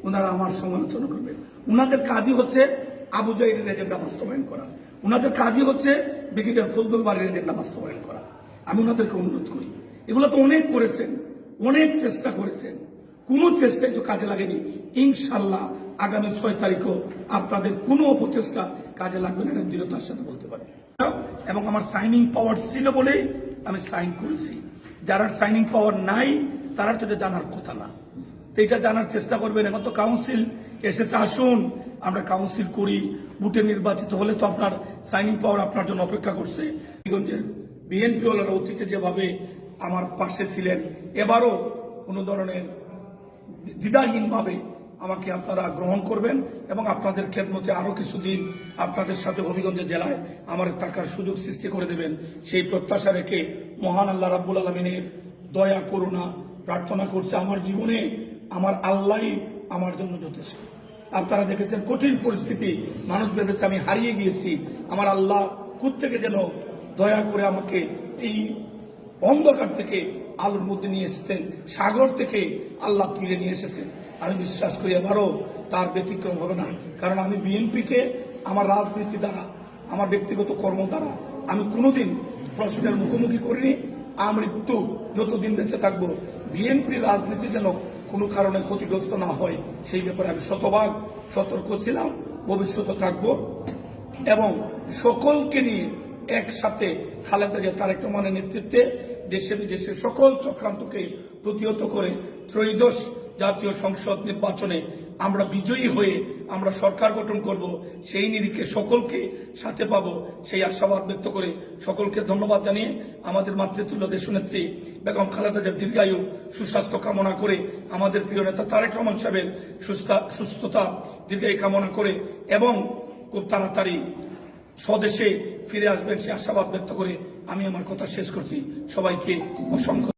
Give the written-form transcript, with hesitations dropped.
ওনারা আমার সমালোচনা করবেন। ওনাদের কাজই হচ্ছে আবু জাইদের এজেন্ডা বাস্তবায়ন করা, ওনাদের কাজই হচ্ছে ব্রিগেডিয়ার ফজলুল বারীর এজেন্ডা বাস্তবায়ন করা। আমি ওনাদেরকে অনুরোধ করি, এগুলো তো অনেক করেছেন, অনেক চেষ্টা করেছেন, কোনো চেষ্টাই তো কাজে লাগেনি। ইনশাল্লাহ আগামী 6 তারিখও আপনাদের কোনো অপচেষ্টা কাজে লাগবে না, এটা দৃঢ়তার সাথে বলতে পারি। এবং আমার সাইনিং পাওয়ার ছিল বলেই আমি সাইন করেছি। যারা সাইনিং পাওয়ার নাই তারা তো জানার কথা না, তো এটা জানার চেষ্টা করবেন। এখন তো কাউন্সিল এসেছে, আসুন আমরা কাউন্সিল করি, বুটে নির্বাচিত হলে তো আপনার সাইনিং পাওয়ার আপনার জন্য অপেক্ষা করছে। বিএনপি ওয়ালারা অতীতে যেভাবে আমার পাশে ছিলেন, এবারও কোনো ধরনের দ্বিধাহীনভাবে আমাকে আপনারা গ্রহণ করবেন এবং আপনাদের খেদমতে আরো কিছুদিন আপনাদের সাথে হবিগঞ্জ জেলায় আমার থাকার সুযোগ সৃষ্টি করে দেবেন, সেই প্রত্যাশা রেখে মহান আল্লাহ রাব্বুল আলামিনের দয়া করুণা প্রার্থনা করছে। আমার জীবনে আমার আল্লাহই আমার জন্য যথেষ্ট। আপনারা দেখেছেন কঠিন পরিস্থিতি, মানুষ ভেবেছে আমি হারিয়ে গিয়েছি, আমার আল্লাহ কোত্থেকে যেন দয়া করে আমাকে এই অন্ধকার থেকে আলোর মধ্যে নিয়ে এসেছেন, সাগর থেকে আল্লাহ তীরে নিয়ে এসেছেন। আমি বিশ্বাস করি এবারও তার ব্যতিক্রম হবে না, কারণ আমি বিএনপিকে আমার রাজনীতি দ্বারা, আমার ব্যক্তিগত কর্ম দ্বারা আমি কোনোদিন প্রশ্নের মুখোমুখি করিনি। আমৃত্যু যতদিন বেঁচে থাকবো বিএনপি রাজনীতি যেন কোনো কারণে ক্ষতিগ্রস্ত না হয় সেই ব্যাপারে আমি শতভাগ সতর্ক ছিলাম, ভবিষ্যতে থাকবো এবং সকলকে নিয়ে একসাথে খালেদা জিয়া তারেক রহমানের নেতৃত্বে দেশে বিদেশে সকল চক্রান্তকে প্রতিহত করে ত্রয়োদশ জাতীয় সংসদ নির্বাচনে আমরা বিজয়ী হয়ে আমরা সরকার গঠন করব, সেই নিরিখে সকলকে সাথে পাবো সেই আশাবাদ ব্যক্ত করে সকলকে ধন্যবাদ জানিয়ে আমাদের মাতৃতুল্য দেশনেত্রী বেগম খালেদা জিয়ার দীর্ঘায়ু সুস্বাস্থ্য কামনা করে, আমাদের প্রিয় নেতা তারেক রহমান সাহেবের সুস্থতা দীর্ঘায়ু কামনা করে এবং খুব তাড়াতাড়ি স্বদেশে ফিরে আসবেন সে আশাবাদ ব্যক্ত করে আমি আমার কথা শেষ করছি। সবাইকে অসংখ্য